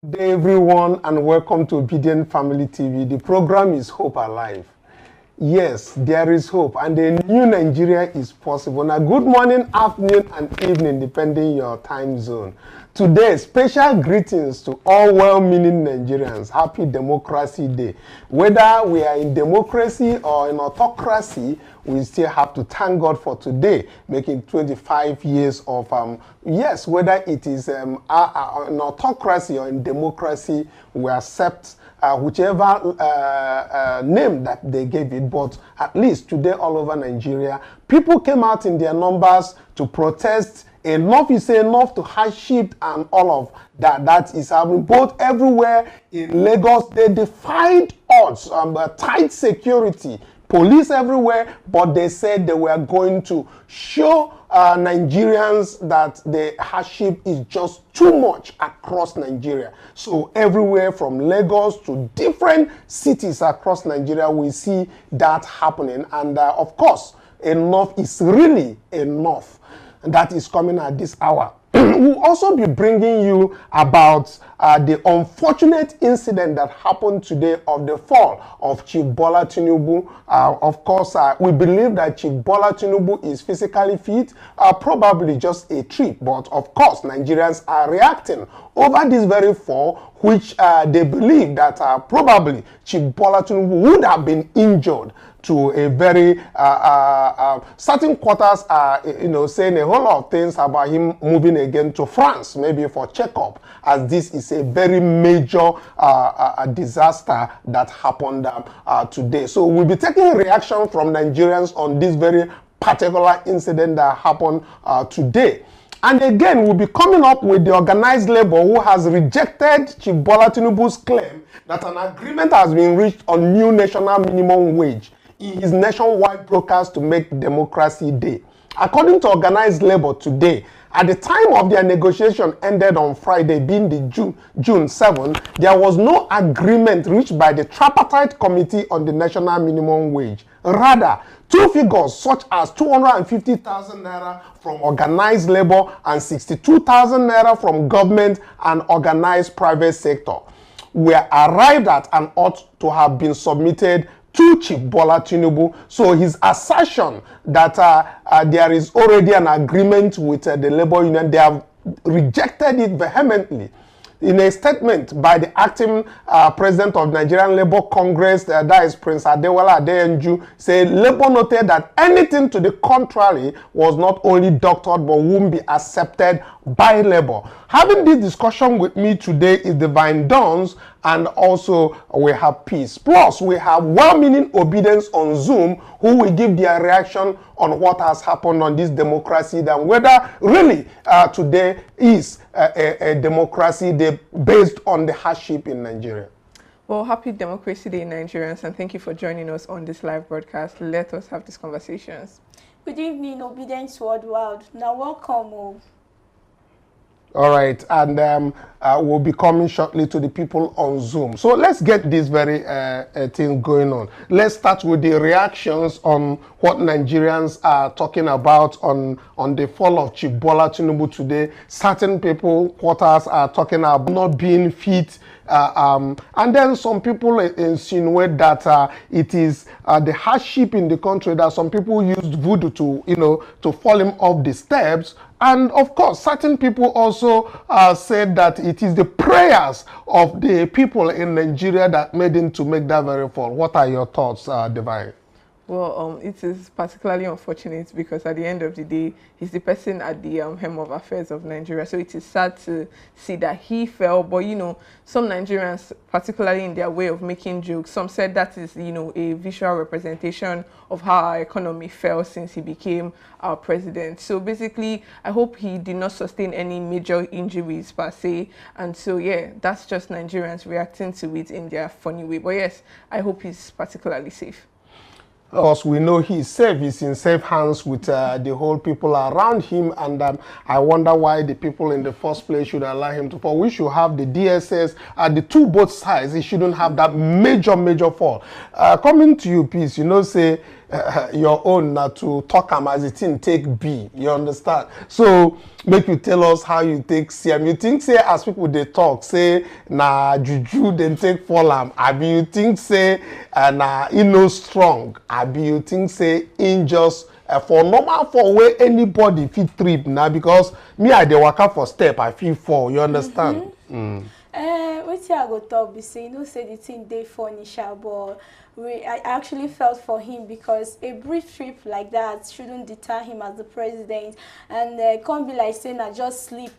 Good day, everyone, and welcome to Obidient Family TV. The program is Hope Alive. Yes, there is hope, and a new Nigeria is possible. Now, good morning, afternoon, and evening, depending your time zone. Today, special greetings to all well-meaning Nigerians. Happy Democracy Day. Whether we are in democracy or in autocracy, we still have to thank God for today, making 25 years of, yes, whether it is an autocracy or in democracy, we accept whichever name that they gave it. But at least today all over Nigeria, people came out in their numbers to protest. Enough is enough to hardship and all of that. That is happening both everywhere in Lagos. They defied odds, tight security, police everywhere, but they said they were going to show Nigerians that the hardship is just too much across Nigeria. So everywhere from Lagos to different cities across Nigeria, we see that happening. And of course, enough is really enough. That is coming at this hour. We'll also be bringing you about the unfortunate incident that happened today of the fall of Chief Bola Tinubu. Of course, we believe that Chief Bola Tinubu is physically fit, probably just a trip. But of course, Nigerians are reacting over this very fall, which they believe that probably Chief Bola Tinubu would have been injured to a very certain quarters are, saying a whole lot of things about him moving again to France, maybe for checkup, as this is a very major disaster that happened today. So we'll be taking reaction from Nigerians on this very particular incident that happened today. And again, we'll be coming up with the organized labor who has rejected Chief Bola Tinubu's claim that an agreement has been reached on new national minimum wage in his nationwide broadcast to make Democracy Day. According to organized labor today, at the time of their negotiation ended on Friday, being the June 7, there was no agreement reached by the tripartite committee on the national minimum wage. Rather, two figures such as 250,000 naira from organized labor and 62,000 naira from government and organized private sector were arrived at and ought to have been submitted to Chief Bola Tinubu. So his assertion that there is already an agreement with the labor union, they have rejected it vehemently. In a statement by the acting president of Nigerian Labour Congress, that is Prince Adewale Adeyanju, said Labour noted that anything to the contrary was not only doctored but wouldn't be accepted by Labour. Having this discussion with me today is Divine Dawns, and also we have Peace. Plus, we have well-meaning Obedience on Zoom, who will give their reaction on what has happened on this democracy, and whether really today is a democracy day based on the hardship in Nigeria. Well, happy Democracy Day, Nigerians, and thank you for joining us on this live broadcast. Let us have these conversations. Good evening, Obedience Worldwide. Now, welcome. All right, and we'll be coming shortly to the people on Zoom. So let's get this very thing going on. Let's start with the reactions on what Nigerians are talking about on the fall of Chief Bola Tinubu today. Certain people, quarters, are talking about not being fit. And then some people insinuate that it is the hardship in the country, that some people used voodoo to fall him off the steps. And of course, certain people also said that it is the prayers of the people in Nigeria that made him to make that very fall. What are your thoughts, Divine? Well, it is particularly unfortunate because at the end of the day, he's the person at the helm of affairs of Nigeria. So it is sad to see that he fell. But, some Nigerians, particularly in their way of making jokes, some said that is, a visual representation of how our economy fell since he became our president. So basically, I hope he did not sustain any major injuries per se. And so, yeah, that's just Nigerians reacting to it in their funny way. But yes, I hope he's particularly safe. Of course, we know he's safe. He's in safe hands with the whole people around him, and I wonder why the people in the first place should allow him to fall. We should have the DSS at the both sides. He shouldn't have that major fall. Coming to you, Peace, say your own na to talk am as it in take be, you understand? So make you tell us how you take see am. You think say as people dey talk say na juju dem take fall am, abi you think say na e no strong, abi you think say in just for normal for where anybody fit trip na, because me I dey waka for step I fit fall, you understand? Wetin I go talk be say, you know, say the thing dey funny sha, but I actually felt for him, because a brief trip like that shouldn't deter him as the president, and can't be like saying I just sleep,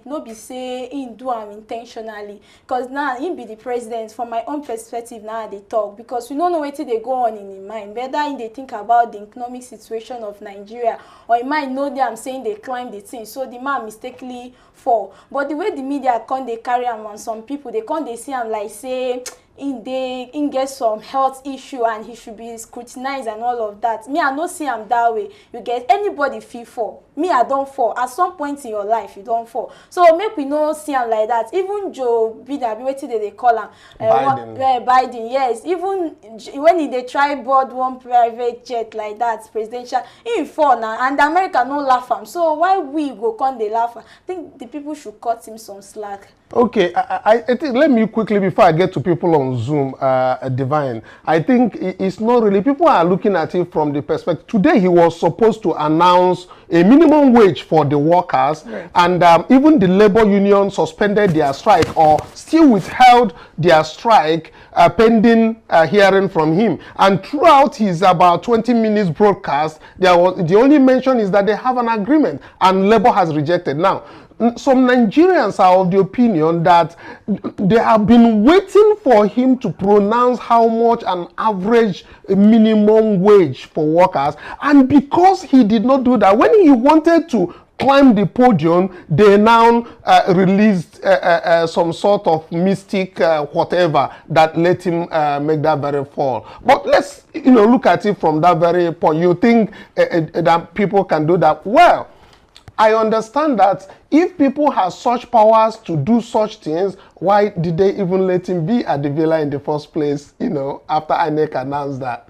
no be say him do am intentionally, because now him be the president. From my own perspective now they talk, because we don't know wetin dey go on in him mind, whether him dey think about the economic situation of Nigeria, or he might know that I'm saying they climb the thing, so the man mistakenly fall. But the way the media come they carry am on some people, they come they see am like say in get some health issue and he should be scrutinized and all of that. Me, I no see am that way. You get anybody feel fall. Me, I don't fall. At some point in your life, you don't fall. So make we no see am like that. Even Joe Biden, wetin they call am, Biden, yes. Even when they try board one private jet like that, presidential, he fall now, and America no laugh am. So why we go come they laugh am? I think the people should cut him some slack. Okay, I think let me quickly, before I get to people on Zoom, Divine, I think it's not really, people are looking at it from the perspective, today he was supposed to announce a minimum wage for the workers, right. And even the labor union suspended their strike or still withheld their strike pending hearing from him. And throughout his about 20 minutes broadcast, the only mention is that they have an agreement and labor has rejected. Now, some Nigerians are of the opinion that they have been waiting for him to pronounce how much an average minimum wage for workers, and because he did not do that, when he wanted to climb the podium, they now released some sort of mystic whatever that let him make that very fall. But let's look at it from that very point. You think that people can do that? Well, I understand that if people have such powers to do such things, why did they even let him be at the villa in the first place, after INEC announced that?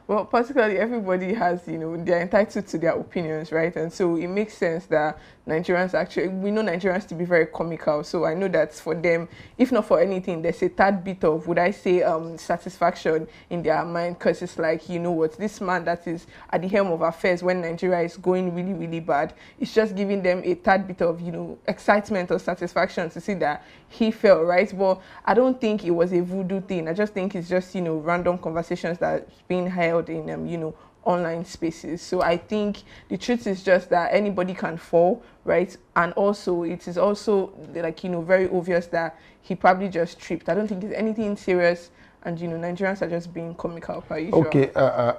Well, particularly everybody has, they're entitled to their opinions, right? And so it makes sense that Nigerians actually, we know Nigerians to be very comical. So I know that for them, if not for anything, there's a tad bit of, would I say, satisfaction in their mind, because it's like, you know what, this man that is at the helm of affairs when Nigeria is going really, really bad, it's just giving them a tad bit of, excitement or satisfaction to see that he fell, right? But I don't think it was a voodoo thing. I just think it's just, random conversations that's being held in, online spaces. So I think the truth is just that anybody can fall, right? And also it is also like, very obvious that he probably just tripped. I don't think it's anything serious, and Nigerians are just being comical per usual.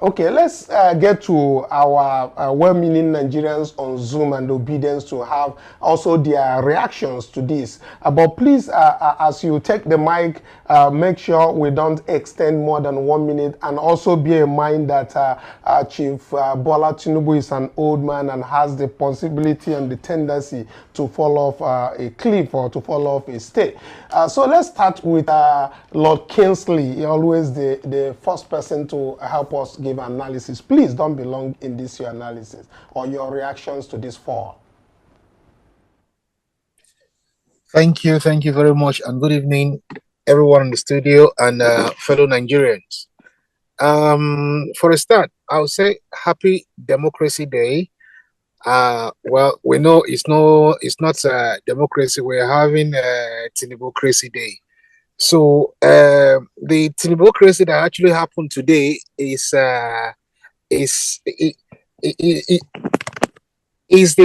Okay, let's get to our well-meaning Nigerians on Zoom and Obedience to have also their reactions to this. But please, as you take the mic, make sure we don't extend more than 1 minute, and also bear in mind that Chief Bola Tinubu is an old man and has the possibility and the tendency to fall off a cliff or to fall off a stay. So let's start with Lord Kingsley. You're always the first person to help us give analysis. Please don't be long in this your analysis or your reactions to this fall. Thank you very much, and good evening everyone in the studio and fellow Nigerians. For a start, I'll say happy Democracy Day. Well, we know it's not democracy. We're having Tinubocracy Day. So the Tinubocracy that actually happened today is the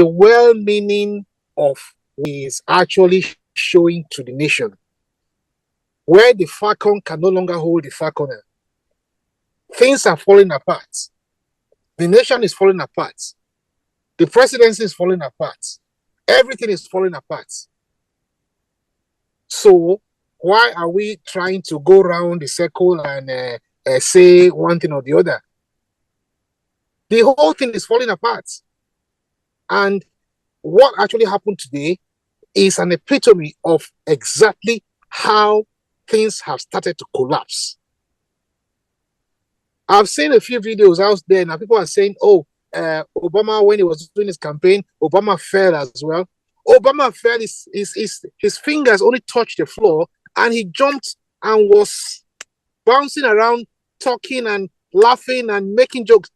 well-meaning of what is actually showing to the nation, where the falcon can no longer hold the falconer. Things are falling apart. The nation is falling apart. The presidency is falling apart. Everything is falling apart. So why are we trying to go around the circle and say one thing or the other? The whole thing is falling apart. And what actually happened today is an epitome of exactly how things have started to collapse. I've seen a few videos out there now. People are saying, oh, Obama, when he was doing his campaign, Obama fell as well. Obama fell, his fingers only touched the floor, and he jumped and was bouncing around, talking and laughing and making jokes.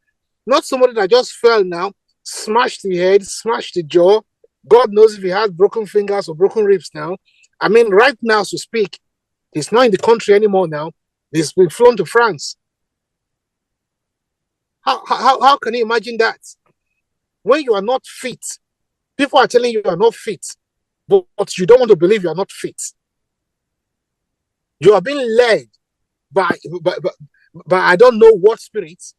Not somebody that just fell now, smashed the head, smashed the jaw. God knows if he had broken fingers or broken ribs now. I mean, right now, to speak, he's not in the country anymore now. He's been flown to France. How can you imagine that? When you are not fit, people are telling you are not fit, but you don't want to believe you are not fit. You are being led by I don't know what spirits.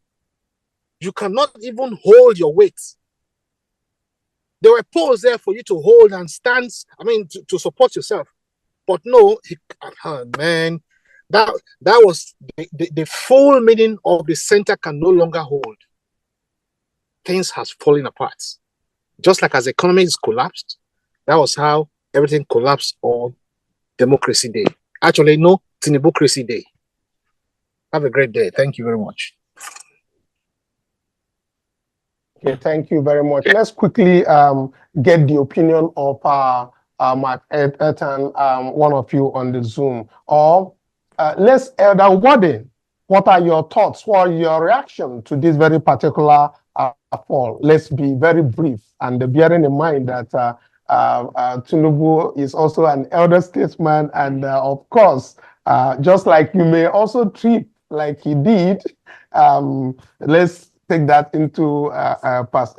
You cannot even hold your weight. There were poles there for you to hold and stand, I mean, to support yourself. But no, man, that was the full meaning of the center can no longer hold. Things has fallen apart. Just like as the economy is collapsed, that was how everything collapsed on Democracy Day. Actually, no, Tinubu Day. Have a great day. Thank you very much. Okay, thank you very much. Let's quickly get the opinion of Mark Ethan, one of you on the Zoom. Or let's, Elder Warden, what are your thoughts? What are your reaction to this very particular fall? Let's be very brief, and bearing in mind that Tinubu is also an elder statesman, and of course, just like you may also treat like he did, let's take that into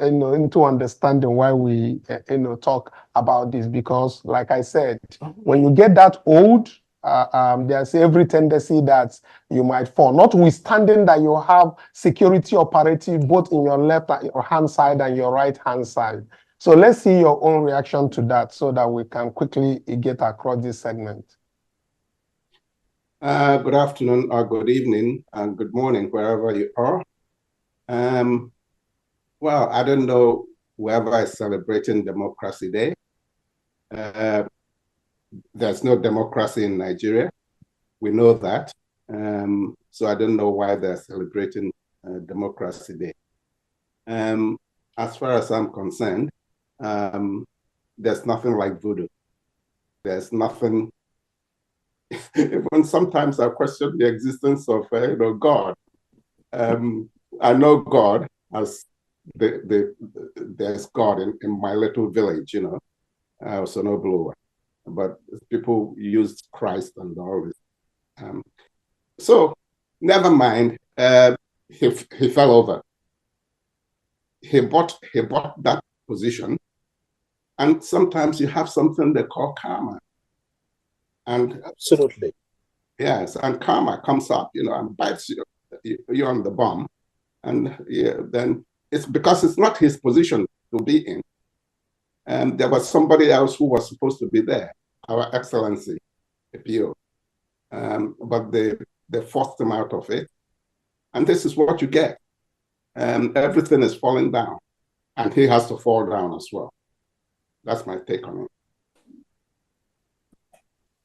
into understanding why we talk about this, because like I said, when you get that old, there's every tendency that you might fall, notwithstanding that you have security operative both in your left hand side and your right hand side. So let's see your own reaction to that so that we can quickly get across this segment. Good afternoon, or good evening, and good morning, wherever you are. Well, I don't know whoever is celebrating Democracy Day. There's no democracy in Nigeria. We know that. So I don't know why they're celebrating Democracy Day. As far as I'm concerned, there's nothing like voodoo. There's nothing. Even sometimes I question the existence of God. I know God as there's God in my little village, so no blue. But people used Christ and all this. So never mind. He fell over. He bought that position, and sometimes you have something they call karma. And absolutely, yes, and karma comes up, and bites you on the bum. And then it's because it's not his position to be in. And there was somebody else who was supposed to be there, Our Excellency, PO. But they forced him out of it. And this is what you get. Everything is falling down. And he has to fall down as well. That's my take on it.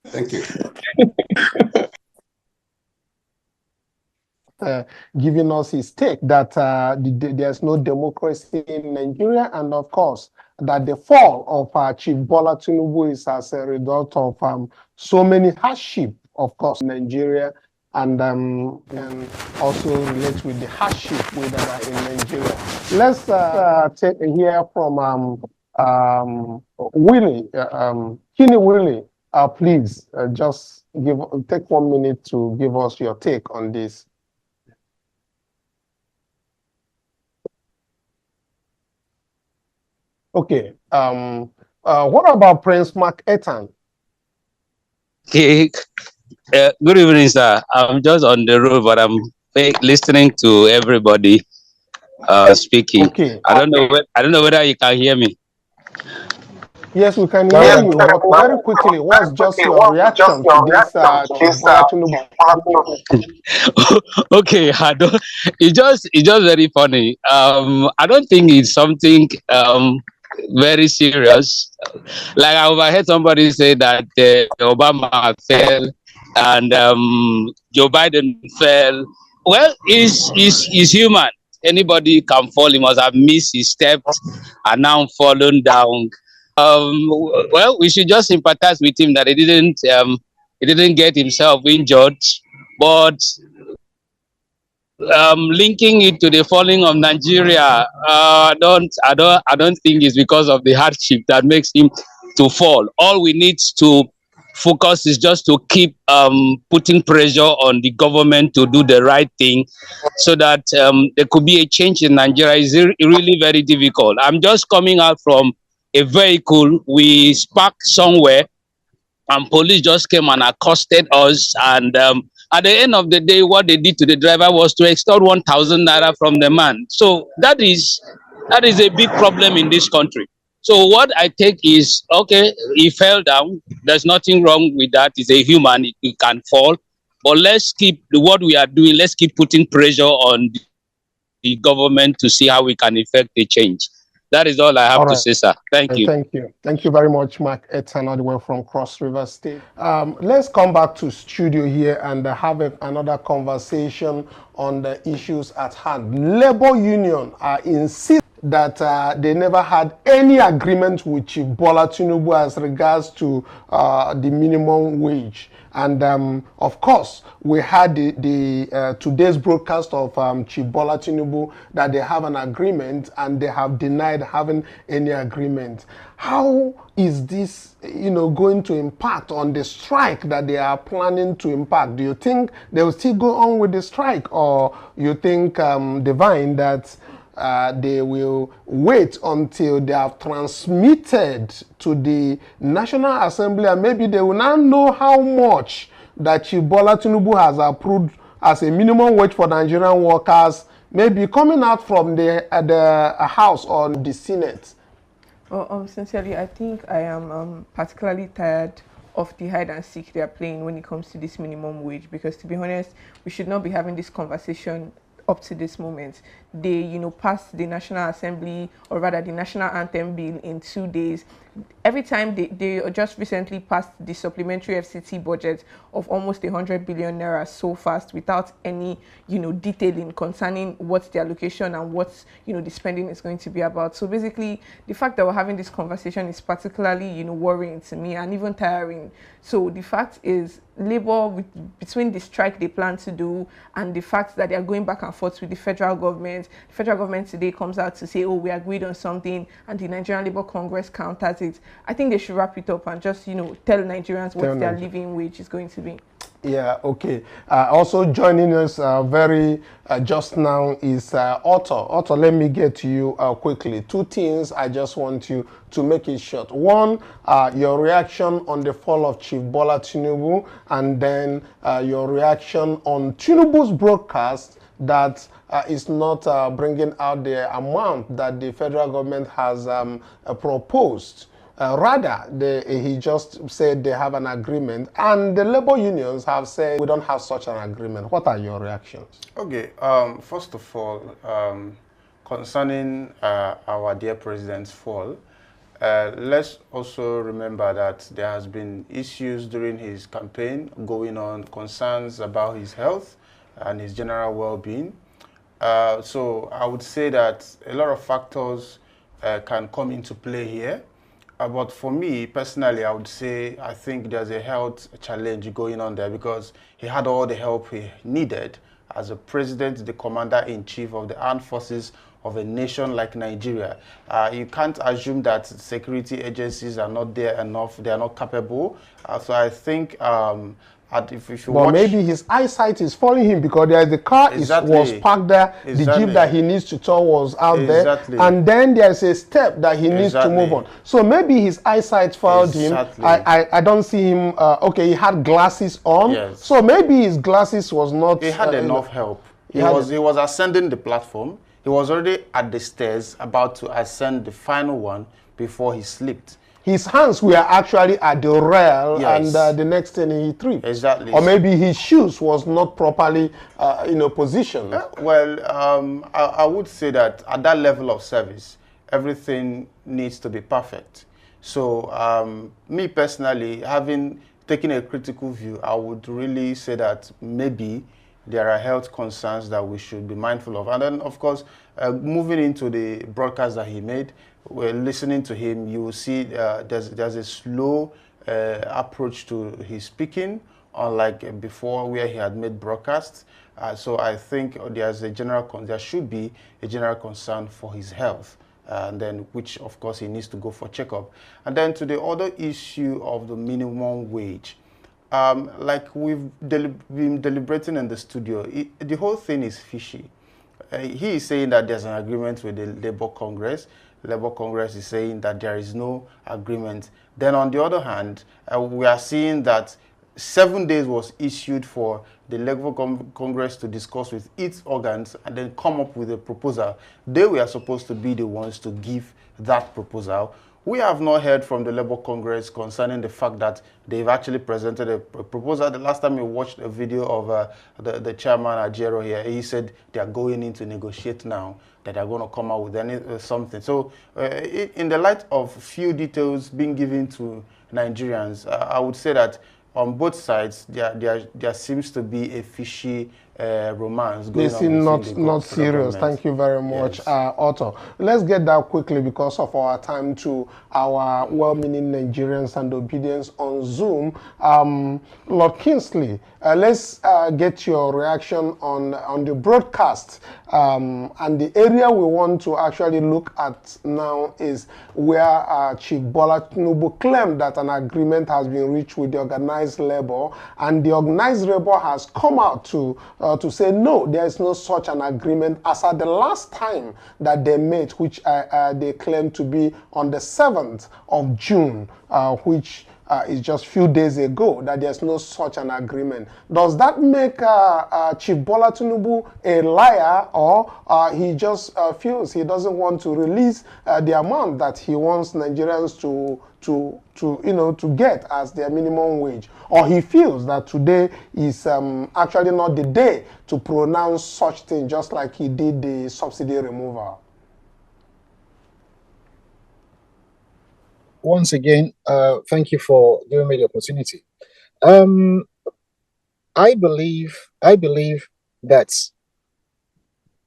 Thank you. Giving us his take that there's no democracy in Nigeria, and of course that the fall of Chief Bola Tinubu is as a result of so many hardship, of course, in Nigeria, and also relates with the hardship that are in Nigeria. Let's hear from Willie, Kini Willie. Please just take 1 minute to give us your take on this. Okay. What about Prince Mark Ethan? Okay. Good evening, sir. I'm just on the road, but I'm listening to everybody speaking. Okay. I don't know whether you can hear me. Yes, we can hear you. But very quickly, what's just your reaction to this Okay, I don't. It's just very funny. I don't think it's something very serious. Like I overheard somebody say that Obama fell and Joe Biden fell, Well, he's human. Anybody can fall. He must have missed his steps and now fallen down. Well, we should just sympathize with him that he didn't get himself injured, but linking it to the falling of Nigeria, I don't think it's because of the hardship that makes him to fall. All we need to focus is just to keep putting pressure on the government to do the right thing, so that there could be a change in Nigeria. It's really very difficult. I'm just coming out from a vehicle. We parked somewhere and police just came and accosted us, and at the end of the day what they did to the driver was to extort 1,000 naira from the man. So that is a big problem in this country. So what I take is, okay, he fell down, there's nothing wrong with that. He's a human, he can fall, but let's keep what we are doing, let's keep putting pressure on the government to see how we can effect a change. That is all I have to say, sir. Thank you. Thank you. Thank you very much, Mark Etanadwe from Cross River State. Let's come back to studio here and have another conversation on the issues at hand. Labor Union insist that they never had any agreement with Chief Bola Tinubu as regards to the minimum wage. And of course, we had the today's broadcast of Chief Bola Tinubu that they have an agreement, and they have denied having any agreement. How is this, going to impact on the strike that they are planning to impact? Do you think they will still go on with the strike, or you think, Divine, that they will wait until they have transmitted to the National Assembly, and maybe they will now know how much that Chief Bola Tinubu has approved as a minimum wage for Nigerian workers, maybe coming out from the House or the Senate? Well, sincerely, I think I am particularly tired of the hide and seek they are playing when it comes to this minimum wage, because to be honest, we should not be having this conversation up to this moment. They, passed the National Assembly, or rather the National Anthem Bill, in 2 days. Every time they just recently passed the supplementary FCT budget of almost 100 billion naira so fast, without any, detailing concerning what the allocation and what, the spending is going to be about. So basically, the fact that we're having this conversation is particularly, worrying to me, and even tiring. So the fact is, Labour, between the strike they plan to do and the fact that they are going back and forth with the federal government today comes out to say, oh, we agreed on something, and the Nigerian Labour Congress counters it. I think they should wrap it up and just, tell Nigerians what their living wage is going to be. Yeah, okay. Also joining us just now is Otto. Otto, let me get to you quickly. 2 things I just want you to make it short. One, your reaction on the fall of Chief Bola Tinubu, and then your reaction on Tinubu's broadcast that is not bringing out the amount that the federal government has proposed. Rather, he just said they have an agreement, and the labor unions have said we don't have such an agreement. What are your reactions? Okay, first of all, concerning our dear president's fall, let's also remember that there has been issues during his campaign going on, concerns about his health and his general well-being. So I would say that a lot of factors can come into play here. But for me, personally, I would say I think there's a health challenge going on there, because he had all the help he needed as a president, the commander-in-chief of the armed forces of a nation like Nigeria. You can't assume that security agencies are not there enough, they are not capable. So I think if you watch, maybe his eyesight is following him, because there the car was parked there, the jeep that he needs to tow was out there, and then there's a step that he needs to move on. So maybe his eyesight failed him. I don't see him. Okay, he had glasses on, so maybe his glasses was not. He had enough help. He was ascending the platform. He was already at the stairs, about to ascend the final one before he slipped. His hands were actually at the rail, and the next thing he tripped. Exactly. Or maybe his shoes was not properly, positioned. Well, I would say that at that level of service, everything needs to be perfect. So, me personally, having taken a critical view, I would really say that maybe there are health concerns that we should be mindful of. And then, of course, moving into the broadcast that he made, we're listening to him, you will see there's a slow approach to his speaking, unlike before where he had made broadcasts. So I think there should be a general concern for his health. And then, which of course he needs to go for checkup. And then to the other issue of the minimum wage, like we've been deliberating in the studio, the whole thing is fishy. He is saying that there's an agreement with the Labour Congress. Labour Congress is saying that there is no agreement. Then on the other hand, we are seeing that 7 days was issued for the Labour Congress to discuss with its organs and then come up with a proposal. They were supposed to be the ones to give that proposal. We have not heard from the Labour Congress concerning the fact that they've actually presented a proposal. The last time we watched a video of the chairman Ajero here, he said they are going in to negotiate now, that they're going to come out with something. So in the light of few details being given to Nigerians, I would say that on both sides, there seems to be a fishy romance going on. They seem not serious. Thank you very much, yes. Otto. Let's get that quickly because of our time to our well-meaning Nigerians and Obedience on Zoom. Lord Kingsley, let's get your reaction on the broadcast. And the area we want to actually look at now is where Chief Bola Tinubu claimed that an agreement has been reached with the organized labor, and the organized labor has come out to say no, there is no such an agreement as at the last time that they met, which they claim to be on the 7th of June, which is just a few days ago, that there's no such an agreement. Does that make Chief Bola Tinubu a liar, or he just feels he doesn't want to release the amount that he wants Nigerians to get as their minimum wage, or he feels that today is actually not the day to pronounce such thing, just like he did the subsidy removal? Once again, thank you for giving me the opportunity. I believe that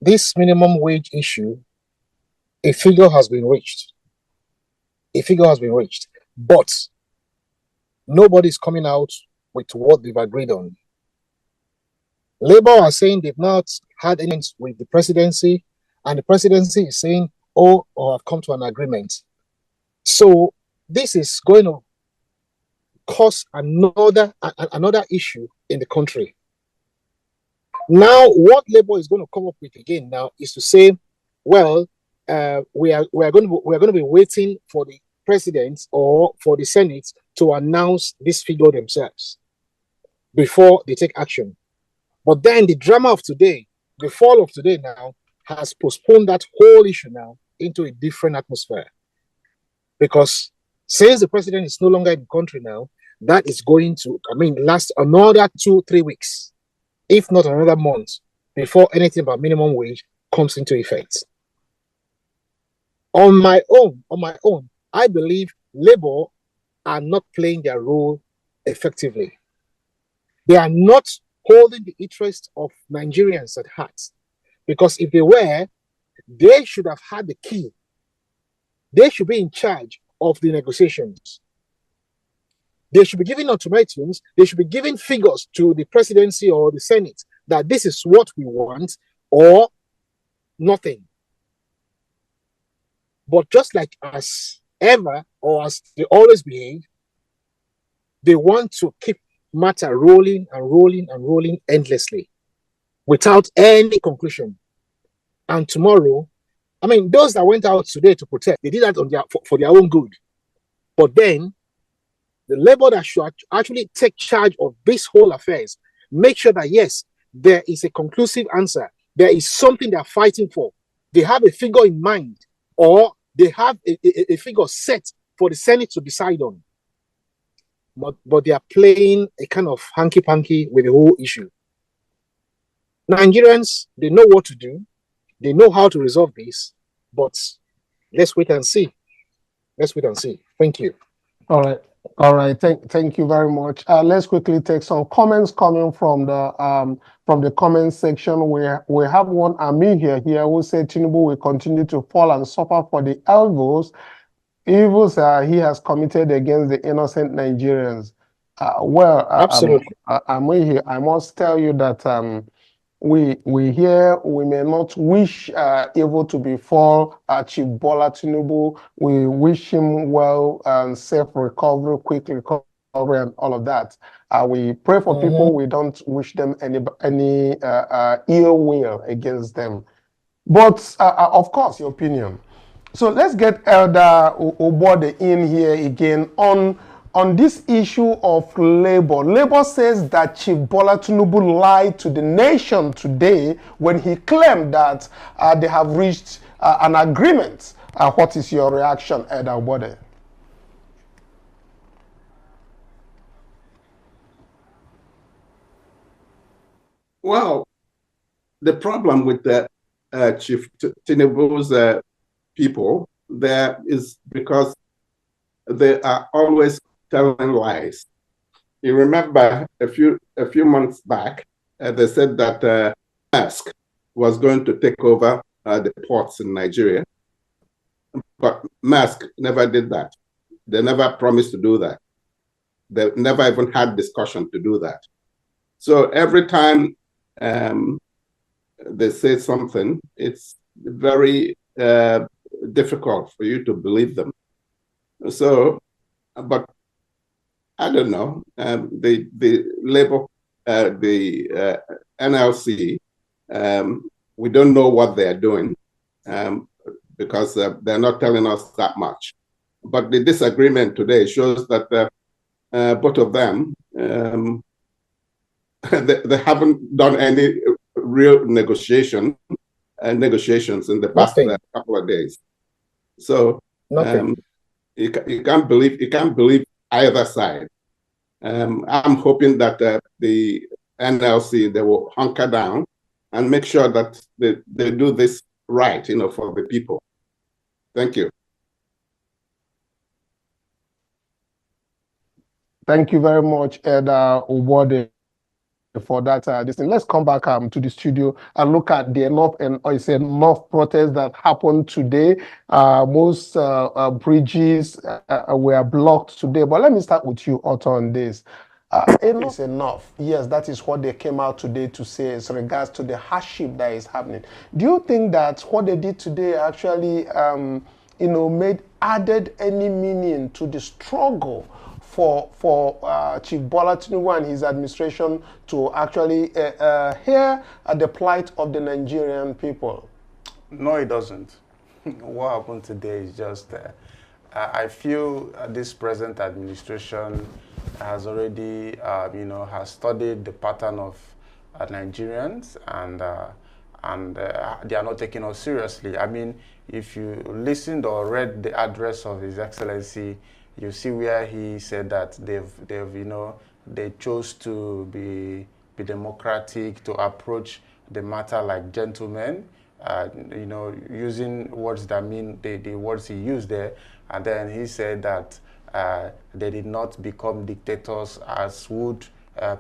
this minimum wage issue, a figure has been reached. A figure has been reached, but nobody's coming out with what they've agreed on. Labour are saying they've not had any with the presidency, and the presidency is saying, oh, I've come to an agreement. So this is going to cause another issue in the country. Now, what Labour is going to come up with again now is to say, well, we are going to be waiting for the president or for the Senate to announce this figure themselves before they take action. But then the drama of today, the fall of today now, has postponed that whole issue now into a different atmosphere. Because since the president is no longer in the country now, that is going to, last another 2-3 weeks, if not another month, before anything but minimum wage comes into effect. On my own, I believe Labour are not playing their role effectively. They are not holding the interest of Nigerians at heart. Because if they were, they should have had the key. They should be in charge of the negotiations. They should be giving ultimatums. They should be giving figures to the presidency or the Senate that this is what we want or nothing. But just like as ever, or as they always behave, they want to keep matter rolling and rolling and rolling endlessly without any conclusion. And tomorrow, those that went out today to protest, they did that on for their own good. But then, the Labour that should actually take charge of this whole affairs, make sure that, yes, there is a conclusive answer. There is something they're fighting for. They have a figure in mind, or they have a figure set for the Senate to decide on. But they are playing a kind of hanky-panky with the whole issue. Nigerians, they know what to do. They know how to resolve this, but let's wait and see. Let's wait and see. Thank you. All right. All right, thank you very much. Let's quickly take some comments coming from the comment section. We have one Ami here who said Tinubu will continue to fall and suffer for the evils he has committed against the innocent Nigerians. Absolutely. Ami here, I must tell you that we may not wish evil to befall Chief Bola Tinubu. We wish him well and safe recovery, quick recovery, and all of that. We pray for people. We don't wish them any ill will against them. But of course, your opinion. So let's get Elder Obode in here again on this issue of labor. Labor says that Chief Bola Tinubu lied to the nation today when he claimed that they have reached an agreement. What is your reaction, Elder Obode? Well, the problem with the Chief Tinubu's people there is because they are always telling lies. You remember a few months back, they said that Musk was going to take over the ports in Nigeria, but Musk never did that. They never promised to do that. They never even had discussion to do that. So every time they say something, it's very difficult for you to believe them. So, but I don't know. The labor, the NLC, we don't know what they're doing because they're not telling us that much. But the disagreement today shows that both of them they haven't done any real negotiations in the past couple of days. So you can't believe either side. I'm hoping that the NLC, they will hunker down and make sure that they do this right, for the people. Thank you. Thank you very much, Elder Obode, for that. Let's come back to the studio and look at the enough protests that happened today. Most bridges were blocked today. But let me start with you, Otto, on this. Enough is enough. Yes, that is what they came out today to say as regards to the hardship that is happening. Do you think that what they did today actually, added any meaning to the struggle for Chief Bola Tinubu and his administration to actually hear the plight of the Nigerian people? No, it doesn't. What happened today is just, I feel this present administration has already, has studied the pattern of Nigerians, and they are not taking us seriously. I mean, if you listened or read the address of His Excellency, you see where he said that they chose to be democratic, to approach the matter like gentlemen, using words that mean the words he used there. And then he said that they did not become dictators as would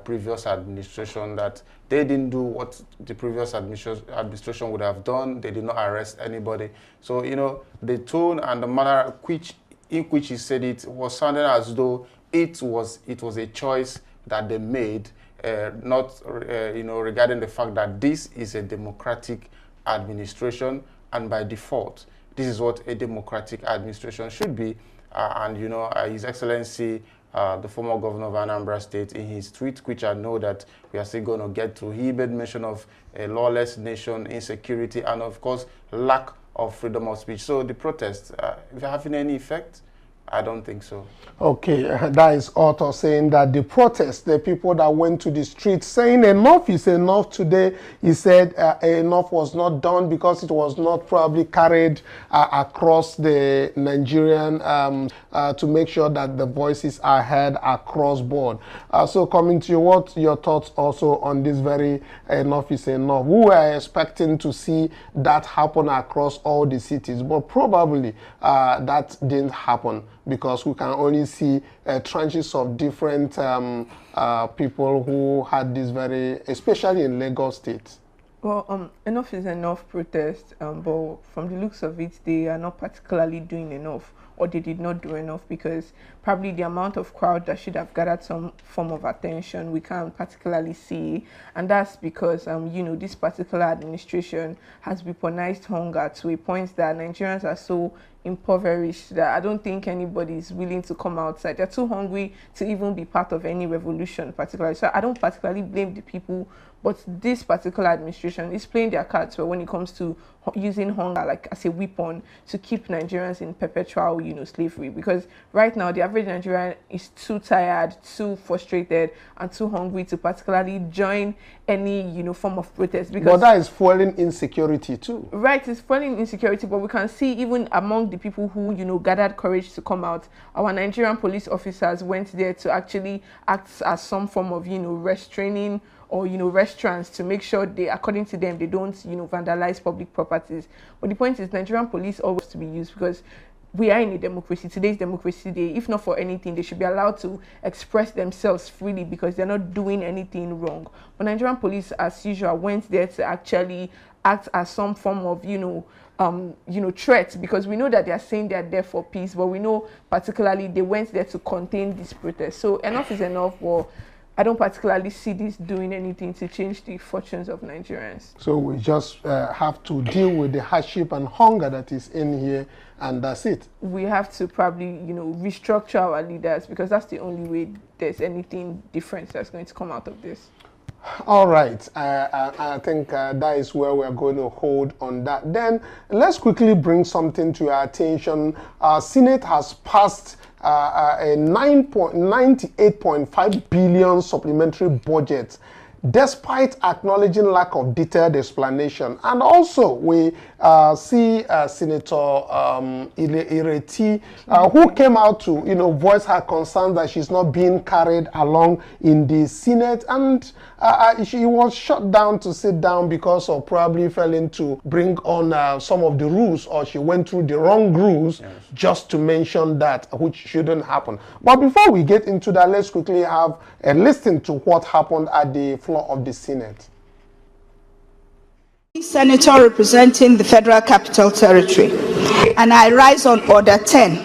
previous administration, that they didn't do what the previous administration would have done. They did not arrest anybody. So, the tone and the manner in which he said it was sounding as though it was a choice that they made, not regarding the fact that this is a democratic administration, and by default, this is what a democratic administration should be. His Excellency, the former governor of Anambra State, in his tweet, which I know that we are still going to get to, he made mention of a lawless nation, insecurity, and of course, lack of freedom of speech. So the protests, if they're having any effect, I don't think so. Okay, that is Otto saying that the protests, the people that went to the streets saying enough is enough today. He said enough was not done because it was not probably carried across the Nigerian to make sure that the voices are heard across board. So coming to you, what your thoughts also on this very enough is enough? We were expecting to see that happen across all the cities, but probably that didn't happen. because we can only see tranches of different people who had this very, especially in Lagos State. Well, enough is enough protest, but from the looks of it, they are not particularly doing enough, or they did not do enough, because probably the amount of crowd that should have gathered some form of attention we can't particularly see, and that's because you know, this particular administration has weaponized hunger to a point that Nigerians are so impoverished that I don't think anybody is willing to come outside. They're too hungry to even be part of any revolution particularly. So I don't particularly blame the people, but this particular administration is playing their cards well when it comes to using hunger like as a weapon to keep Nigerians in perpetual, you know, slavery. Because right now the average Nigerian is too tired, too frustrated, and too hungry to particularly join any, you know, form of protest. Because but that is fueling insecurity too. Right, it's fueling insecurity, but we can see even among the people who, you know, gathered courage to come out, our Nigerian police officers went there to actually act as some form of, you know, restraining or, you know, restaurants to make sure they, according to them, they don't, you know, vandalize public properties. But the point is, Nigerian police always to be used because we are in a democracy. Today's Democracy Day. If not for anything, they should be allowed to express themselves freely because they're not doing anything wrong. But Nigerian police, as usual, went there to actually act as some form of, you know, threat, because we know that they are saying they are there for peace, but we know particularly they went there to contain this protest. So enough is enough. Well, I don't particularly see this doing anything to change the fortunes of Nigerians. So we just have to deal with the hardship and hunger that is in here, and that's it. We have to probably, you know, restructure our leaders, because that's the only way there's anything different that's going to come out of this. All right, I think that is where we're going to hold on that. Then let's quickly bring something to your attention. Senate has passed a 98.5 billion supplementary budget, despite acknowledging lack of detailed explanation. And also we see Senator Ireti, who came out to, you know, voice her concern that she's not being carried along in the Senate, and she was shut down to sit down because of probably failing to bring on some of the rules, or she went through the wrong rules, yes, just to mention that, which shouldn't happen. But before we get into that, let's quickly have a listen to what happened at the floor of the Senate. Senator representing the Federal Capital Territory, and I rise on Order 10.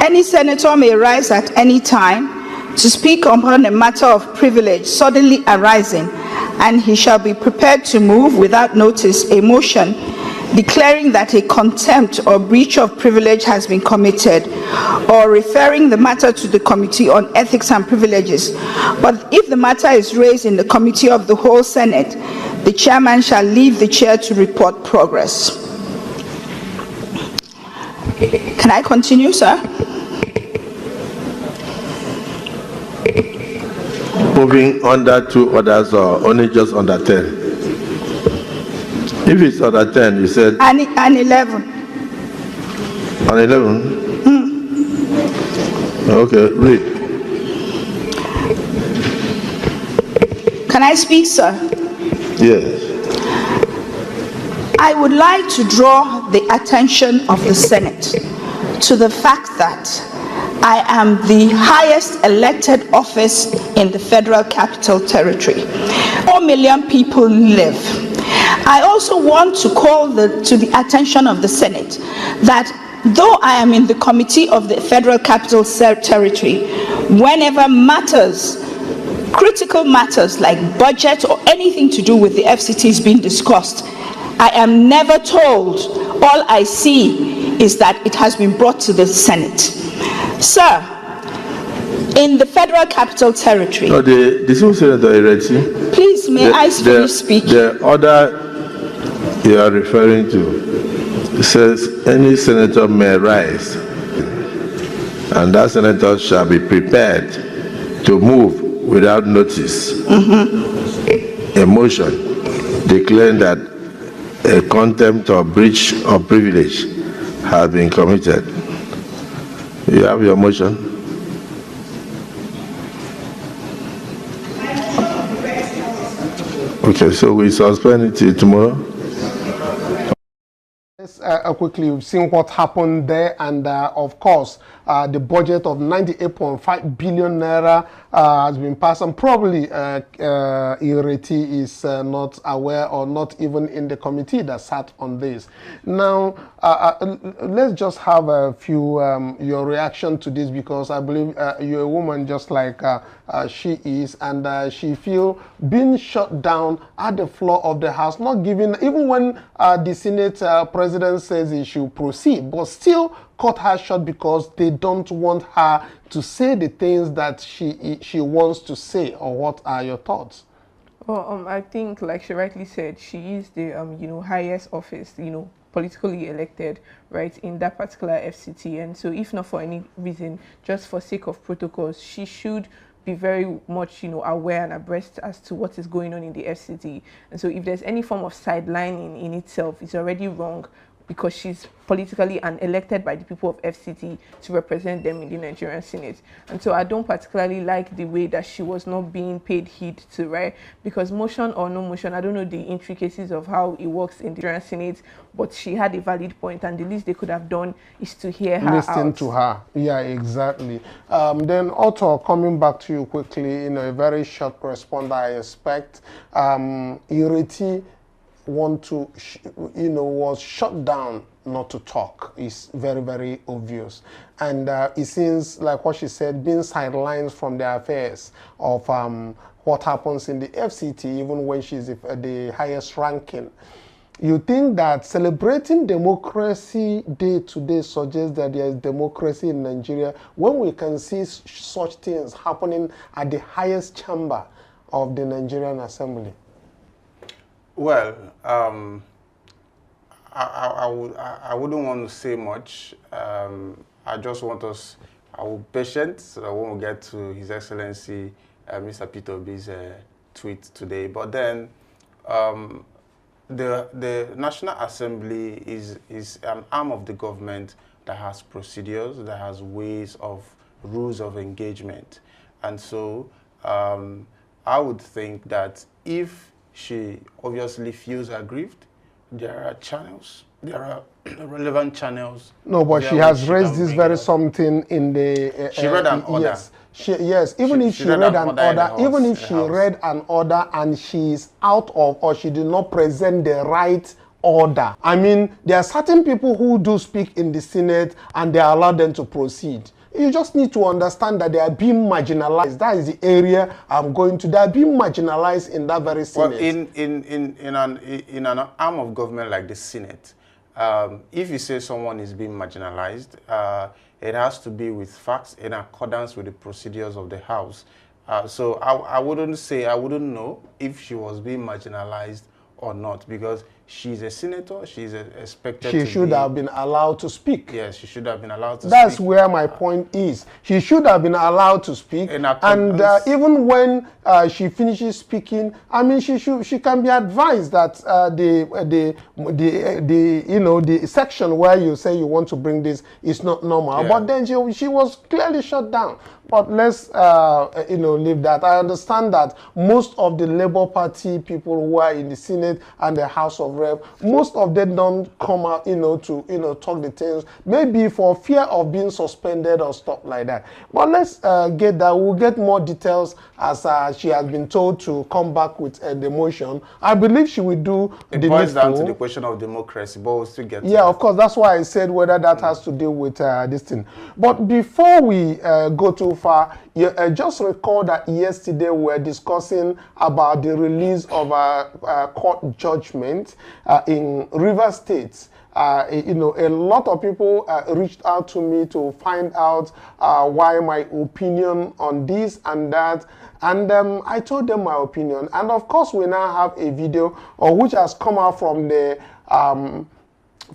Any senator may rise at any time to speak upon a matter of privilege suddenly arising, and he shall be prepared to move without notice a motion declaring that a contempt or breach of privilege has been committed, or referring the matter to the Committee on Ethics and Privileges. But if the matter is raised in the Committee of the whole Senate, the chairman shall leave the chair to report progress. Can I continue, sir? Moving under 2 orders or only just under 10? If it's under 10, you said? And 11. And 11? Okay, read. Can I speak, sir? Yes. I would like to draw the attention of the Senate to the fact that I am the highest elected office in the Federal Capital Territory. 4 million people live. I also want to call to the attention of the Senate that though I am in the Committee of the Federal Capital Territory, whenever matters, critical matters like budget or anything to do with the FCT is being discussed, I am never told. All I see is that it has been brought to the Senate. Sir, in the Federal Capital Territory... No, the civil senator, Ireti, please, may I finish speaking? The order you are referring to says any senator may rise, and that senator shall be prepared to move without notice a motion declaring that a contempt or breach of privilege has been committed. You have your motion. Okay, so we suspend it till tomorrow. quickly, we've seen what happened there, and of course, the budget of 98.5 billion naira has been passed, and probably Ireti is not aware or not even in the committee that sat on this. Now, let's just have a few your reaction to this, because I believe you're a woman just like she is, and she feel being shut down at the floor of the House, not given, even when the Senate president says he should proceed, but still cut her short because they don't want her to say the things that she wants to say. Or what are your thoughts? Well, I think, like she rightly said, she is the highest office, politically elected, right, in that particular FCT, and so if not for any reason, just for sake of protocols, she should be very much, aware and abreast as to what is going on in the FCT. And so if there's any form of sidelining in itself, it's already wrong, because she's politically and elected by the people of FCT to represent them in the Nigerian Senate. And so I don't particularly like the way that she was not being paid heed to, right? Because motion or no motion, I don't know the intricacies of how it works in the Nigerian Senate, but she had a valid point, and the least they could have done is to hear her Listen to her. Yeah, exactly. Then Otto, coming back to you quickly, a very short response I expect. Ireti was shut down not to talk. Is very, very obvious, and it seems like what she said, being sidelined from the affairs of what happens in the FCT, even when she's the highest ranking. You think that celebrating democracy day to day suggests that there is democracy in Nigeria when we can see such things happening at the highest chamber of the Nigerian Assembly? Well, I wouldn't want to say much. I just want us, I will be patient so that when we get to His Excellency Mr. Peter Obi's tweet today. But then the National Assembly is an arm of the government that has procedures, that has ways of rules of engagement. And so I would think that if she obviously feels aggrieved, there are channels, there are relevant channels. No, but she has raised this very something in the... she read an order. Yes, even if she read an order, even if she read an order and she is out of, or she did not present the right order. I mean, there are certain people who do speak in the Senate and they allow them to proceed. You just need to understand that they are being marginalized. That is the area I'm going to. They are being marginalized in that very Senate. Well, in an arm of government like the Senate, if you say someone is being marginalized, it has to be with facts in accordance with the procedures of the House. So I wouldn't know if she was being marginalized or not, because she's a senator, she's expected to be... She should have been allowed to speak. Yes, she should have been allowed to speak. That's where my point is. She should have been allowed to speak. And even when she finishes speaking, I mean, she can be advised that the section where you say you want to bring this is not normal. Yeah. But then she was clearly shut down. But let's leave that. I understand that most of the Labour Party people who are in the Senate and the House of Rep, most of them don't come out, to talk the things, maybe for fear of being suspended or stuff like that. But let's get that. We'll get more details as she has been told to come back with the motion. I believe she will do the needful. It boils down to the question of democracy, but we'll still get to that. Of course. That's why I said whether that has to do with this thing. But before we go too far, just recall that yesterday we were discussing about the release of a court judgment in Rivers State. A lot of people reached out to me to find out why my opinion on this and that. And I told them my opinion. And of course, we now have a video which has come out from the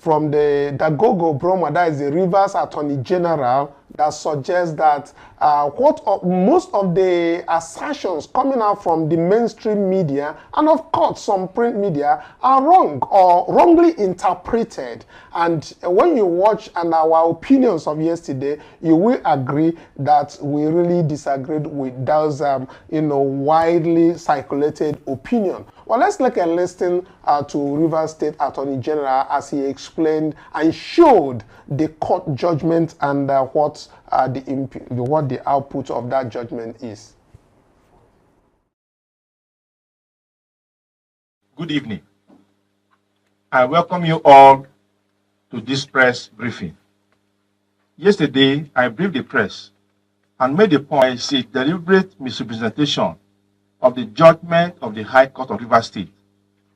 Dagogo Broma, that is the Rivers Attorney General, that suggests that most of the assertions coming out from the mainstream media and of course some print media are wrong or wrongly interpreted. And when you watch and our opinions of yesterday, you will agree that we really disagreed with those widely circulated opinion. Well, let's take a listen to Rivers State Attorney General as he explained and showed the court judgment and what the output of that judgment is. Good evening. I welcome you all to this press briefing. Yesterday, I briefed the press and made the point it's a deliberate misrepresentation of the judgment of the High Court of Rivers State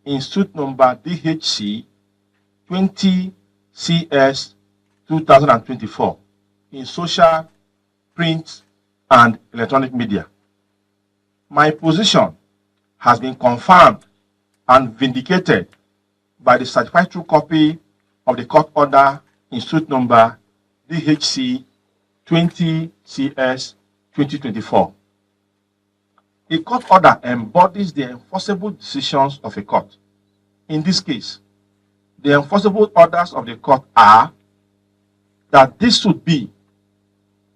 in suit number DHC 20 CS 2024 in social, print, and electronic media. My position has been confirmed and vindicated by the certified true copy of the court order in suit number DHC 20 CS 2024. A court order embodies the enforceable decisions of a court. In this case, the enforceable orders of the court are that this should be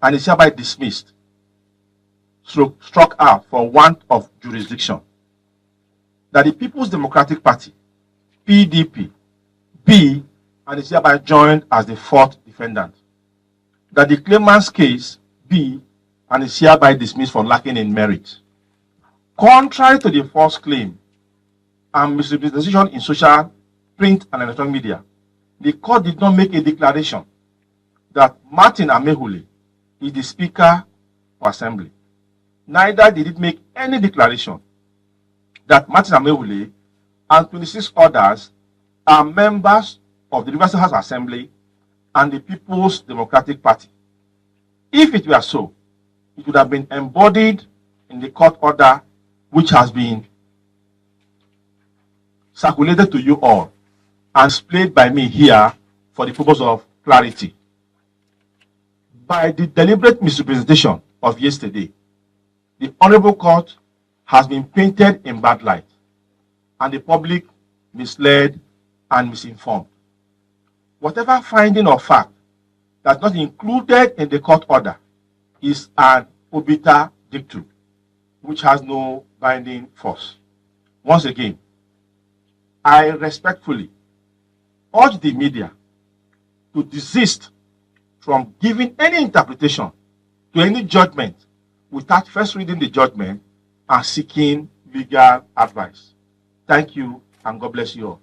and is hereby dismissed, struck out for want of jurisdiction, that the People's Democratic Party, PDP, be and is hereby joined as the fourth defendant, that the claimant's case be and is hereby dismissed for lacking in merit. Contrary to the false claim and misrepresentation in social, print, and electronic media, the court did not make a declaration that Martin Amehule is the Speaker of Assembly. Neither did it make any declaration that Martin Amehule and 26 others are members of the Rivers House Assembly and the People's Democratic Party. If it were so, it would have been embodied in the court order which has been circulated to you all and displayed by me here for the purpose of clarity. By the deliberate misrepresentation of yesterday, the Honorable Court has been painted in bad light and the public misled and misinformed. Whatever finding of fact that's not included in the court order is an obiter dictum, which has no binding force. Once again, I respectfully urge the media to desist from giving any interpretation to any judgment without first reading the judgment and seeking legal advice. Thank you, and God bless you all.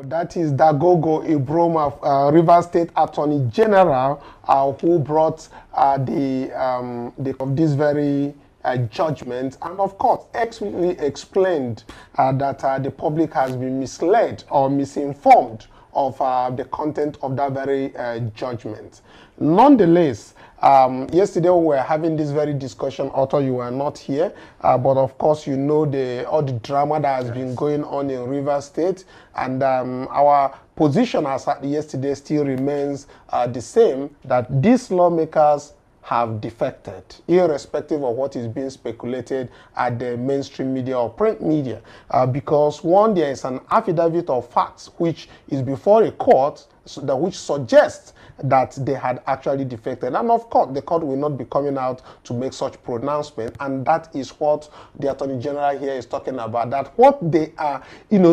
That is Dagogo Ibroma, Rivers State Attorney General, who brought this very judgment, and of course explicitly explained that the public has been misled or misinformed of the content of that very judgment. Nonetheless, yesterday we were having this very discussion, although you were not here, but of course you know all the drama that has been going on in Rivers State, and our position as at yesterday still remains the same, that these lawmakers have defected, irrespective of what is being speculated at the mainstream media or print media. Because one, there is an affidavit of facts which is before a court which suggests that they had actually defected. And of course, the court will not be coming out to make such pronouncement. And that is what the Attorney General here is talking about, that what they are,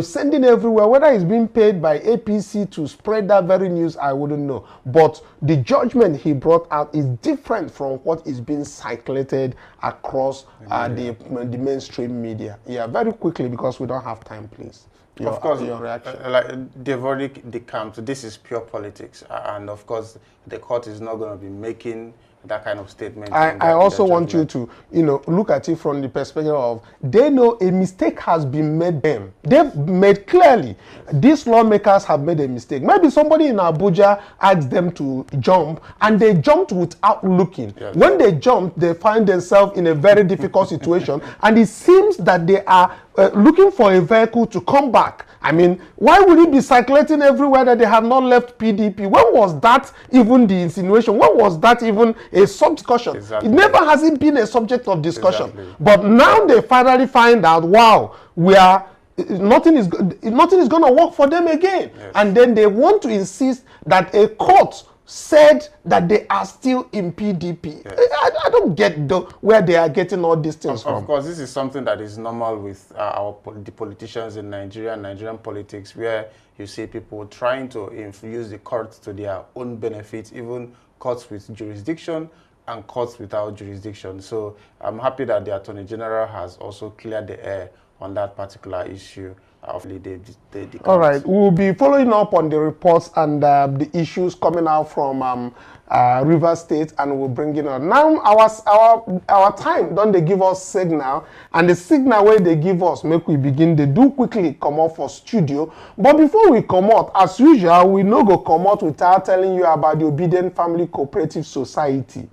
sending everywhere, whether it's being paid by APC to spread that very news, I wouldn't know. But the judgment he brought out is different from what is being circulated across the mainstream media. Yeah, very quickly, because we don't have time, please. Of course, your reaction. Like they've already decamped. This is pure politics, and of course, the court is not going to be making that kind of statement. I also want you to, look at it from the perspective of they know a mistake has been made them. They've made clearly these lawmakers have made a mistake. Maybe somebody in Abuja asked them to jump and they jumped without looking. Yes. When they jumped, they find themselves in a very difficult situation and it seems that they are looking for a vehicle to come back. I mean, why would it be circulating everywhere that they have not left PDP? When was that even the insinuation? When was that even a sub-discussion? Exactly. It never has it been a subject of discussion. Exactly. But now they finally find out, wow, nothing is going to work for them again. Yes. And then they want to insist that a court said that they are still in PDP. Yes. I don't get where they are getting all these things from. Of course, this is something that is normal with the politicians in Nigeria, Nigerian politics, where you see people trying to use the courts to their own benefit, even courts with jurisdiction and courts without jurisdiction. So I'm happy that the Attorney General has also cleared the air on that particular issue. All right, we'll be following up on the reports and the issues coming out from Rivers State, and we'll bring it on. Now, our time, don't they give us signal, and the signal where they give us, make we begin, they do quickly come out for studio. But before we come out, as usual, we no go come out without telling you about the Obidient Family Cooperative Society.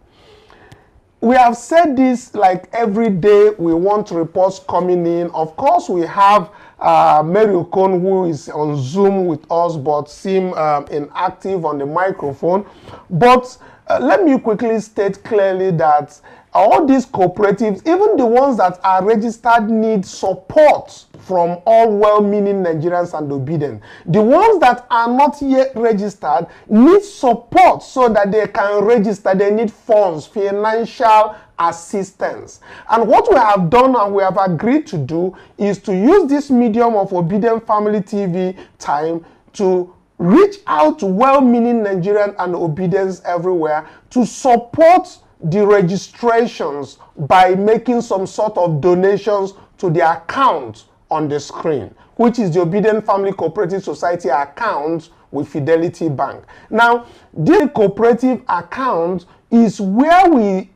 We have said this like every day. We want reports coming in. Of course, we have Mary Okon, who is on Zoom with us, but seem inactive on the microphone. But let me quickly state clearly that all these cooperatives, even the ones that are registered, need support from all well-meaning Nigerians and Obidient. The ones that are not yet registered need support so that they can register. They need funds, financial assistance. And what we have done and we have agreed to do is to use this medium of Obidient Family TV time to reach out to well-meaning Nigerians and Obedients everywhere to support the registrations by making some sort of donations to the account on the screen, which is the Obidient Family Cooperative Society account with Fidelity Bank. Now, this cooperative account is where we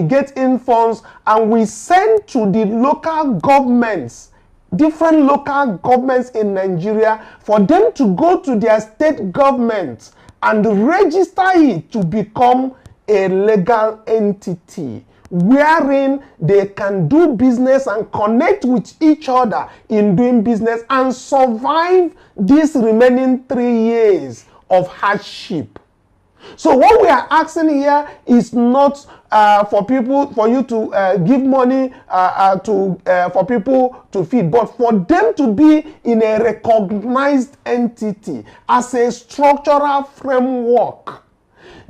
get in funds and we send to the local governments, different local governments in Nigeria, for them to go to their state government and register it to become a legal entity wherein they can do business and connect with each other in doing business and survive these remaining 3 years of hardship. So what we are asking here is not for you to give money for people to feed, but for them to be in a recognized entity as a structural framework.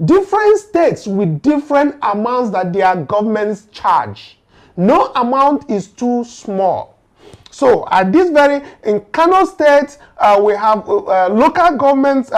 Different states with different amounts that their governments charge. No amount is too small. So at this in Kanu State, we have local government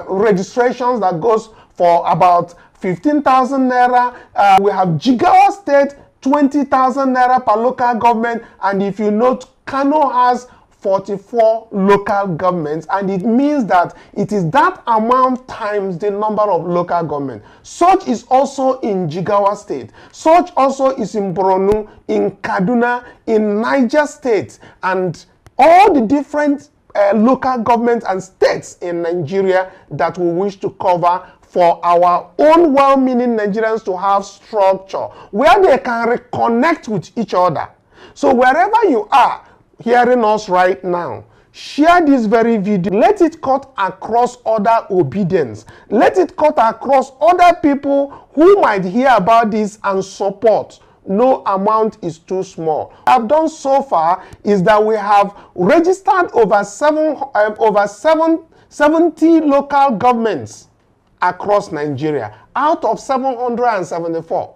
registrations that goes for about 15,000 naira. We have Jigawa State, 20,000 naira per local government. And if you note, Kanu has 44 local governments, and it means that it is that amount times the number of local governments. Such is also in Jigawa State. Such also is in Borno, in Kaduna, in Niger State, and all the different local governments and states in Nigeria that we wish to cover for our own well-meaning Nigerians to have structure where they can reconnect with each other. So wherever you are hearing us right now, share this very video. Let it cut across other Obedients. Let it cut across other people who might hear about this and support. No amount is too small. What I've done so far is that we have registered over 70 local governments across Nigeria out of 774.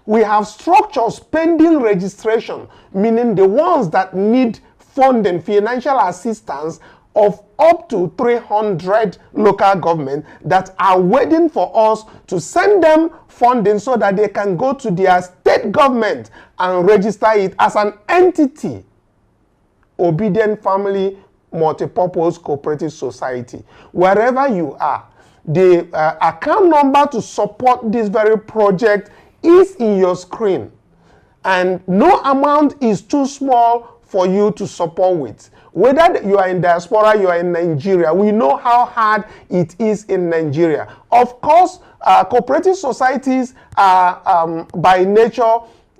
We have structures pending registration, meaning the ones that need funding, financial assistance of up to 300 local governments that are waiting for us to send them funding so that they can go to their state government and register it as an entity. Obidient Family Multipurpose Cooperative Society. Wherever you are, The account number to support this very project is in your screen. And no amount is too small for you to support with. Whether you are in diaspora, you are in Nigeria, we know how hard it is in Nigeria. Of course, cooperative societies are by nature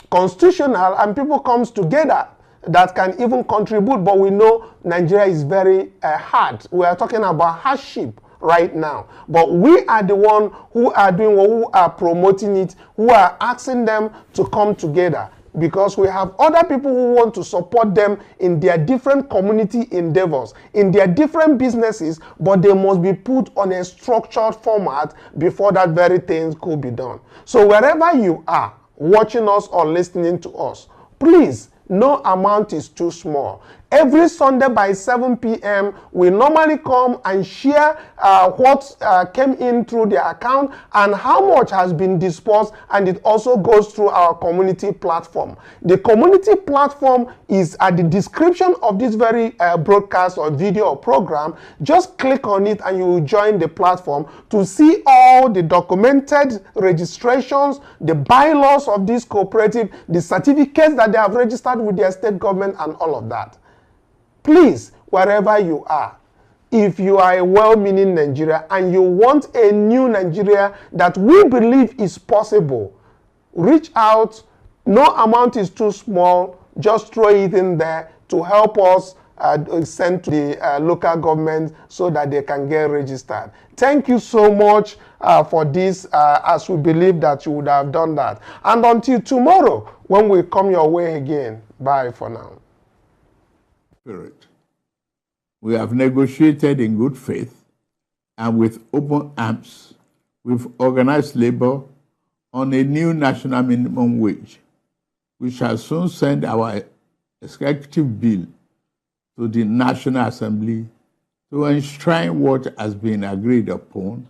constitutional, and people comes together that can even contribute, but we know Nigeria is very hard. We are talking about hardship right now, but we are the one who are doing, who are promoting it, who are asking them to come together, because we have other people who want to support them in their different community endeavors, in their different businesses, but they must be put on a structured format before that very thing could be done. So wherever you are watching us or listening to us, please, no amount is too small. Every Sunday by 7 p.m., we normally come and share what came in through the account and how much has been dispersed, and it also goes through our community platform. The community platform is at the description of this very broadcast or video or program. Just click on it and you will join the platform to see all the documented registrations, the bylaws of this cooperative, the certificates that they have registered with their state government, and all of that. Please, wherever you are, if you are a well-meaning Nigeria and you want a new Nigeria that we believe is possible, reach out. No amount is too small. Just throw it in there to help us send to the local government so that they can get registered. Thank you so much for this, as we believe that you would have done that. And until tomorrow, when we come your way again, bye for now. Spirit. We have negotiated in good faith and with open arms with organized labor on a new national minimum wage. We shall soon send our executive bill to the National Assembly to enshrine what has been agreed upon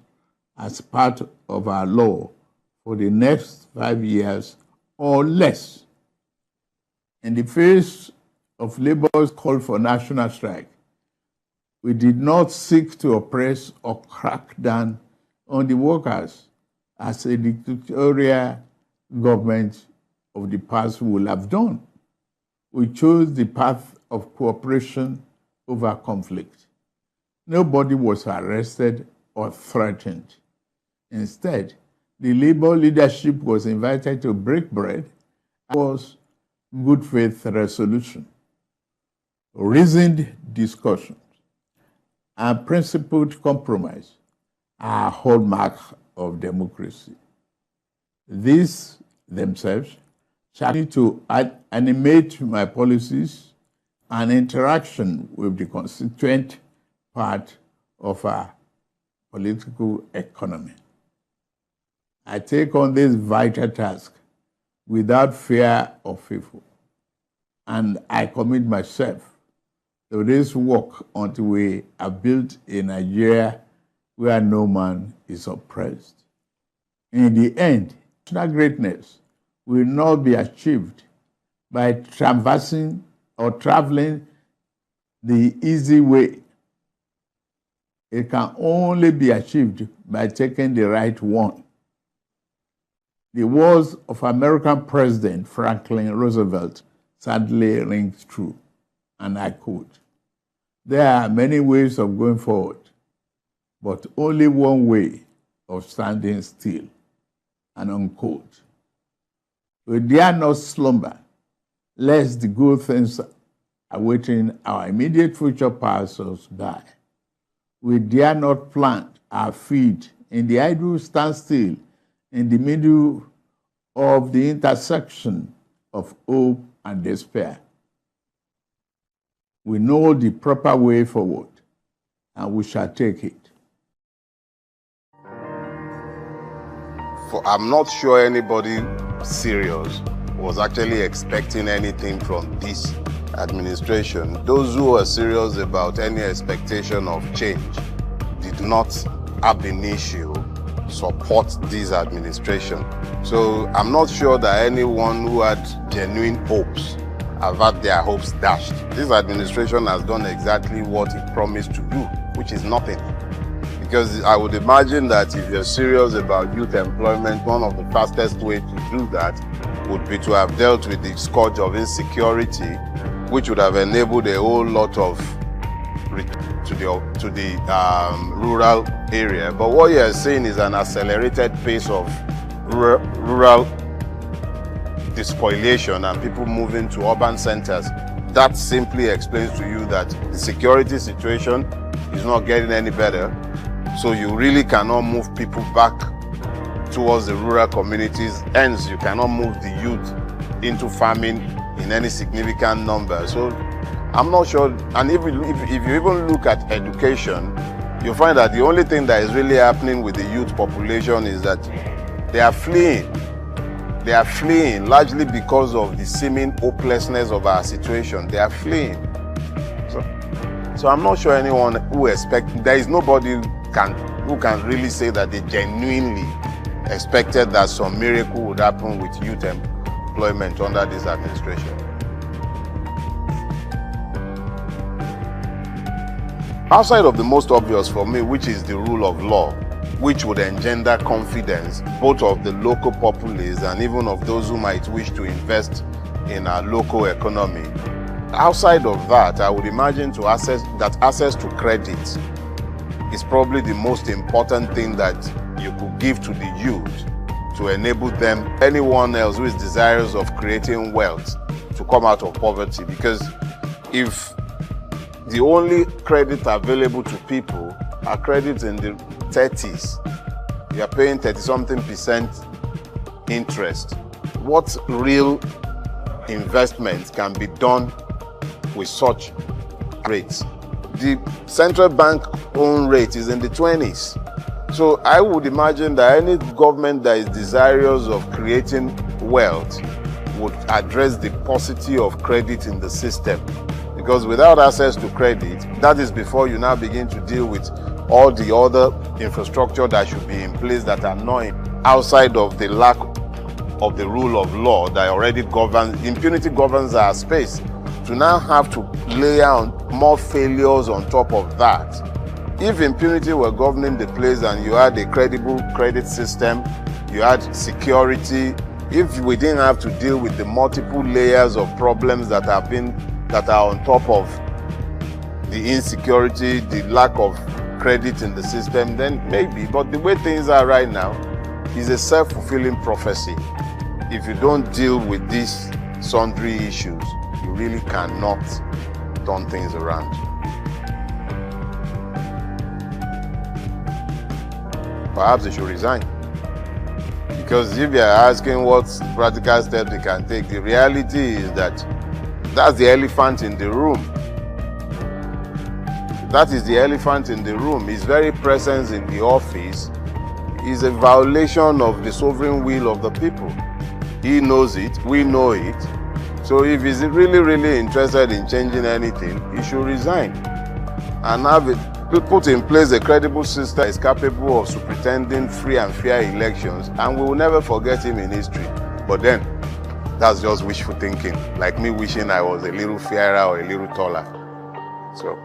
as part of our law for the next 5 years or less. In the face of Labour's call for national strike, we did not seek to oppress or crack down on the workers as a dictatorial government of the past would have done. We chose the path of cooperation over conflict. Nobody was arrested or threatened. Instead, the Labour leadership was invited to break bread. It was good faith resolution, reasoned discussions, and principled compromise are a hallmark of democracy. These themselves shall need to animate my policies and interaction with the constituent part of our political economy. I take on this vital task without fear or favor, and I commit myself to this work until we have built a Nigeria where no man is oppressed. In the end, national greatness will not be achieved by traversing or traveling the easy way. It can only be achieved by taking the right one. The words of American President Franklin Roosevelt sadly rings true, and I quote, "There are many ways of going forward, but only one way of standing still," and unquote. We dare not slumber, lest the good things awaiting our immediate future pass us by. We dare not plant our feet in the idle standstill in the middle of the intersection of hope and despair. We know the proper way forward, and we shall take it. I'm not sure anybody serious was actually expecting anything from this administration. Those who are serious about any expectation of change did not ab initio support this administration. So I'm not sure that anyone who had genuine hopes have had their hopes dashed. This administration has done exactly what it promised to do, which is nothing. Because I would imagine that if you're serious about youth employment, one of the fastest ways to do that would be to have dealt with the scourge of insecurity, which would have enabled a whole lot of to the rural area. But what you're seeing is an accelerated pace of rural despoilation and people moving to urban centers. That simply explains to you that the security situation is not getting any better. So you really cannot move people back towards the rural communities. Hence, you cannot move the youth into farming in any significant number. So I'm not sure. And if you even look at education, you find that the only thing that is really happening with the youth population is that they are fleeing. They are fleeing largely because of the seeming hopelessness of our situation. They are fleeing. So I'm not sure anyone who there is nobody who can really say that they genuinely expected that some miracle would happen with youth employment under this administration. Outside of the most obvious for me, which is the rule of law, which would engender confidence both of the local populace and even of those who might wish to invest in our local economy. Outside of that, I would imagine access to credit is probably the most important thing that you could give to the youth to enable them, anyone else who is desirous of creating wealth, to come out of poverty. Because if the only credit available to people are credits in the 30s, you are paying 30-something% interest. What real investment can be done with such rates? The central bank own rate is in the 20s. So I would imagine that any government that is desirous of creating wealth would address the paucity of credit in the system. Because without access to credit, that is before you now begin to deal with all the other infrastructure that should be in place that are not outside of the lack of the rule of law that already governs. Impunity governs our space. To now have to lay on more failures on top of that. If impunity were governing the place and you had a credible credit system, you had security, if we didn't have to deal with the multiple layers of problems that are on top of the insecurity, the lack of credit in the system, then maybe. But the way things are right now is a self-fulfilling prophecy. If you don't deal with these sundry issues, you really cannot turn things around. Perhaps they should resign. Because if you are asking what practical steps they can take, the reality is that that's the elephant in the room. That is the elephant in the room. His very presence in the office is a violation of the sovereign will of the people. He knows it, we know it. So if he's really, really interested in changing anything, he should resign and have it put in place a credible system that is capable of superintending free and fair elections, and we will never forget him in history. But then, that's just wishful thinking, like me wishing I was a little fairer or a little taller. So.